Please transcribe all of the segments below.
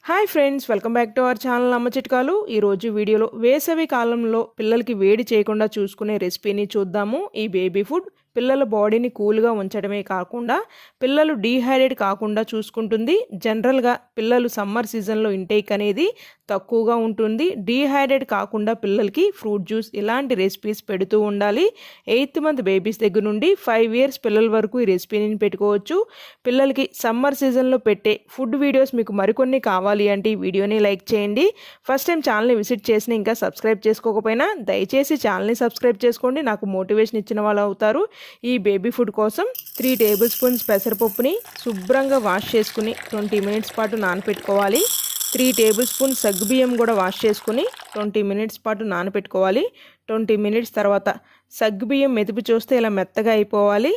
Hi friends, welcome back to our channel అమ్మ చిట్కాలు. ఈరోజు వీడియోలో వేసవి కాలంలో పిల్లలకి వేడి చేయకుండా చూసుకునే రెసిపీని చూద్దాము. ఈ బేబీ ఫుడ్ పిల్లల బాడీని కూల్గా ఉంచడమే కాకుండా పిల్లలు డీహైడ్రేట్ కాకుండా చూసుకుంటుంది. జనరల్గా పిల్లలు సమ్మర్ సీజన్లో ఇంటేక్ అనేది తక్కువగా ఉంటుంది. డీహైడ్రేట్ కాకుండా పిల్లలకి ఫ్రూట్ జ్యూస్ ఇలాంటి రెసిపీస్ పెడుతూ ఉండాలి. 8th మంత్ బేబీస్ దగ్గర నుండి 5 years పిల్లల వరకు ఈ రెసిపీని పెట్టుకోవచ్చు. పిల్లలకి సమ్మర్ సీజన్లో పెట్టే ఫుడ్ వీడియోస్ మీకు మరికొన్ని కావాలి అంటే ఈ వీడియోని లైక్ చేయండి. ఫస్ట్ టైం ఛానల్ని విజిట్ చేసిన ఇంకా సబ్స్క్రైబ్ చేసుకోకపోయినా దయచేసి ఛానల్ని సబ్స్క్రైబ్ చేసుకోండి. నాకు మోటివేషన్ ఇచ్చిన వాళ్ళు అవుతారు. ఈ బేబీ ఫుడ్ కోసం 3 tablespoons పెసరపప్పుని శుభ్రంగా వాష్ చేసుకుని 20 minutes పాటు నానపెట్టుకోవాలి. 3 tablespoons సగ్గుబియ్యం కూడా వాష్ చేసుకుని 20 minutes పాటు నానపెట్టుకోవాలి. 20 minutes తర్వాత సగ్గుబియ్యం మెదిపి చూస్తే ఇలా మెత్తగా అయిపోవాలి.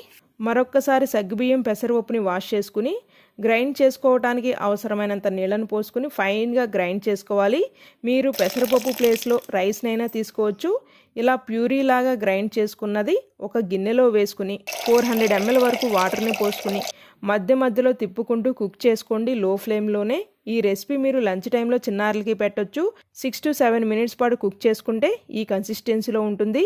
మరొక్కసారి సగ్గుబియ్యం పెసరపప్పుని వాష్ చేసుకుని గ్రైండ్ చేసుకోవడానికి అవసరమైనంత నీళ్ళను పోసుకుని ఫైన్గా గ్రైండ్ చేసుకోవాలి. మీరు పెసరపప్పు ప్లేస్లో రైస్నైనా తీసుకోవచ్చు. ఇలా ప్యూరీ లాగా గ్రైండ్ చేసుకున్నది ఒక గిన్నెలో వేసుకుని 400 ml వరకు వాటర్ని పోసుకుని మధ్య మధ్యలో తిప్పుకుంటూ కుక్ చేసుకోండి లో ఫ్లేమ్లోనే. ఈ రెసిపీ మీరు లంచ్ టైంలో చిన్నారులకి పెట్టొచ్చు. 6 to 7 minutes పాటు కుక్ చేసుకుంటే ఈ కన్సిస్టెన్సీలో ఉంటుంది.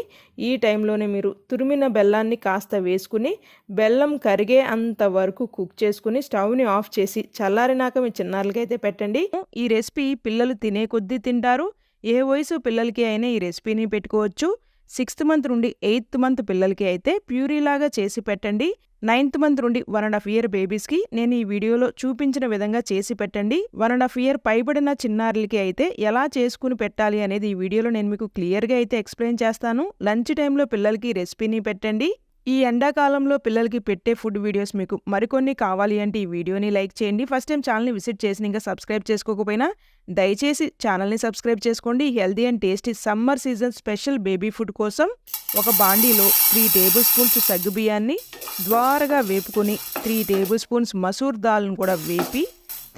ఈ టైంలోనే మీరు తురిమిన బెల్లాన్ని కాస్త వేసుకుని బెల్లం కరిగే అంత వరకు కుక్ చేసుకుని స్టవ్ని ఆఫ్ చేసి చల్లారినాక మీ చిన్నారులకైతే పెట్టండి. ఈ రెసిపీ పిల్లలు తినే కొద్దీ తింటారు. ఏ వయసు పిల్లలకి అయినా ఈ రెసిపీని పెట్టుకోవచ్చు. 6th month నుండి 8th month పిల్లలకి అయితే ప్యూరీలాగా చేసి పెట్టండి. 9th month నుండి 1.5 year బేబీస్కి నేను ఈ వీడియోలో చూపించిన విధంగా చేసి పెట్టండి. 1.5 year పైబడిన చిన్నారులకి అయితే ఎలా చేసుకుని పెట్టాలి అనేది ఈ వీడియోలో నేను మీకు క్లియర్గా అయితే ఎక్స్ప్లెయిన్ చేస్తాను. లంచ్ టైంలో పిల్లలకి రెసిపీని పెట్టండి. ఈ ఎండాకాలంలో పిల్లలకి పెట్టే ఫుడ్ వీడియోస్ మీకు మరికొన్ని కావాలి అంటే ఈ వీడియోని లైక్ చేయండి. ఫస్ట్ టైం ఛానల్ని విజిట్ చేసి ఇంకా సబ్స్క్రైబ్ చేసుకోకపోయినా దయచేసి ఛానల్ని సబ్స్క్రైబ్ చేసుకోండి. Healthy and tasty summer season special baby food కోసం ఒక బాండీలో 3 tablespoons సగ్గుబియ్యాన్ని ద్వారగా వేపుకొని 3 tablespoons మసూర్ దాల్ను కూడా వేపి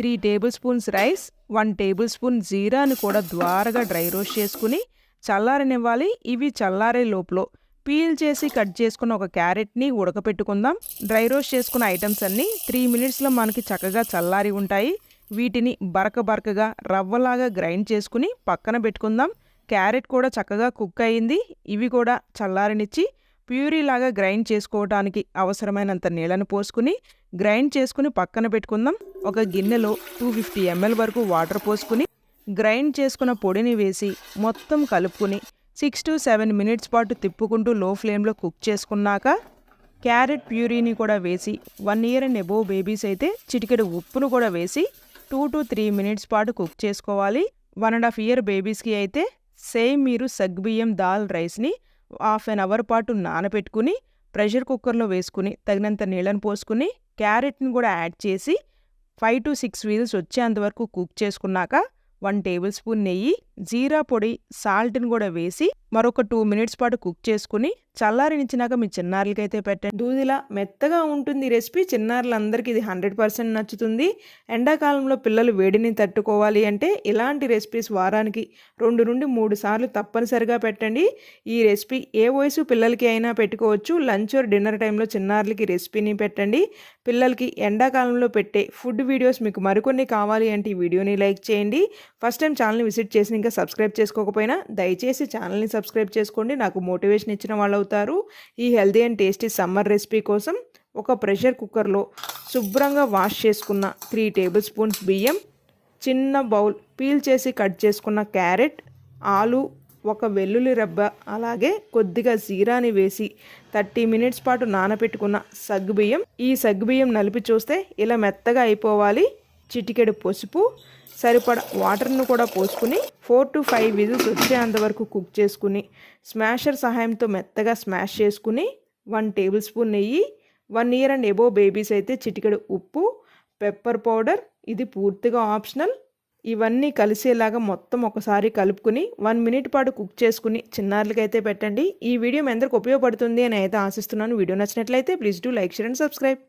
3 tablespoons రైస్ 1 tablespoon జీరాను కూడా ద్వారగా డ్రై రోస్ట్ చేసుకుని చల్లారనివ్వాలి. ఇవి చల్లారే లోపల పీల్ చేసి కట్ చేసుకున్న ఒక క్యారెట్ని ఉడకపెట్టుకుందాం. డ్రై రోస్ట్ చేసుకున్న ఐటమ్స్ అన్నీ 3 minutesలో మనకి చక్కగా చల్లారి ఉంటాయి. వీటిని బరకగా రవ్వలాగా గ్రైండ్ చేసుకుని పక్కన పెట్టుకుందాం. క్యారెట్ కూడా చక్కగా కుక్ అయింది. ఇవి కూడా చల్లారనిచ్చి ప్యూరీలాగా గ్రైండ్ చేసుకోవడానికి అవసరమైనంత నీళ్ళను పోసుకుని గ్రైండ్ చేసుకుని పక్కన పెట్టుకుందాం. ఒక గిన్నెలో 250 ml వరకు వాటర్ పోసుకుని గ్రైండ్ చేసుకున్న పొడిని వేసి మొత్తం కలుపుకుని 6 to 7 minutes పాటు తిప్పుకుంటూ లో ఫ్లేమ్లో కుక్ చేసుకున్నాక క్యారెట్ ప్యూరీని కూడా వేసి 1 year and above బేబీస్ అయితే చిటికెడు ఉప్పును కూడా వేసి 2 to 3 minutes పాటు కుక్ చేసుకోవాలి. 1.5 year బేబీస్కి అయితే సేమ్ మీరు సగ్గుబియ్యం దాల్ రైస్ని 1/2 hour పాటు నానబెట్టుకుని ప్రెషర్ కుక్కర్లో వేసుకుని తగినంత నీళ్ళను పోసుకుని క్యారెట్ని కూడా యాడ్ చేసి 5 to 6 whistles వచ్చేంత వరకు కుక్ చేసుకున్నాక 1 tablespoon నెయ్యి, జీరా పొడి, సాల్ట్ని కూడా వేసి మరొక 2 minutes పాటు కుక్ చేసుకుని చల్లారనిచ్చినాక మీ చిన్నారులకైతే పెట్టండి. దూదిలా మెత్తగా ఉంటుంది రెసిపీ. చిన్నారులందరికీ ఇది 100% నచ్చుతుంది. ఎండాకాలంలో పిల్లలు వేడిని తట్టుకోవాలి అంటే ఇలాంటి రెసిపీస్ వారానికి 2 నుండి 3 సార్లు తప్పనిసరిగా పెట్టండి. ఈ రెసిపీ ఏ వయసు పిల్లలకి అయినా పెట్టుకోవచ్చు. లంచ్ ఆర్ డిన్నర్ టైంలో చిన్నారులకి రెసిపీని పెట్టండి. పిల్లలకి ఎండాకాలంలో పెట్టే ఫుడ్ వీడియోస్ మీకు మరికొన్ని కావాలి అంటే ఈ వీడియోని లైక్ చేయండి. ఫస్ట్ టైం ఛానల్ని విజిట్ చేసి ఇంకా సబ్స్క్రైబ్ చేసుకోకపోయినా దయచేసి ఛానల్ని సబ్స్క్రైబ్ చేసుకోండి. నాకు మోటివేషన్ ఇచ్చిన వాళ్ళు అవుతారు. ఈ healthy and tasty summer recipe కోసం ఒక ప్రెషర్ కుక్కర్లో శుభ్రంగా వాష్ చేసుకున్న 3 tablespoons బియ్యం, చిన్న బౌల్ పీల్ చేసి కట్ చేసుకున్న క్యారెట్, ఆలు, ఒక వెల్లుల్లి రెబ్బ, అలాగే కొద్దిగా జీరాని వేసి 30 minutes పాటు నానబెట్టుకున్న సగ్గుబియ్యం. ఈ సగ్గుబియ్యం నలిపి చూస్తే ఇలా మెత్తగా అయిపోవాలి. చిటికెడు పసుపు, సరిపడ వాటర్ను కూడా పోసుకుని 4 to 5 whistles వచ్చేంత వరకు కుక్ చేసుకుని స్మాషర్ సహాయంతో మెత్తగా స్మాష్ చేసుకుని 1 tablespoon నెయ్యి, 1 year and above బేబీస్ అయితే చిటికెడు ఉప్పు, పెప్పర్ పౌడర్, ఇది పూర్తిగా ఆప్షనల్. ఇవన్నీ కలిసేలాగా మొత్తం ఒకసారి కలుపుకుని 1 minute పాటు కుక్ చేసుకుని చిన్నారులకైతే పెట్టండి. ఈ వీడియో మీ అందరికి ఉపయోగపడుతుంది అని అయితే ఆశిస్తున్నాను. వీడియో నచ్చినట్లయితే please do like, share and subscribe.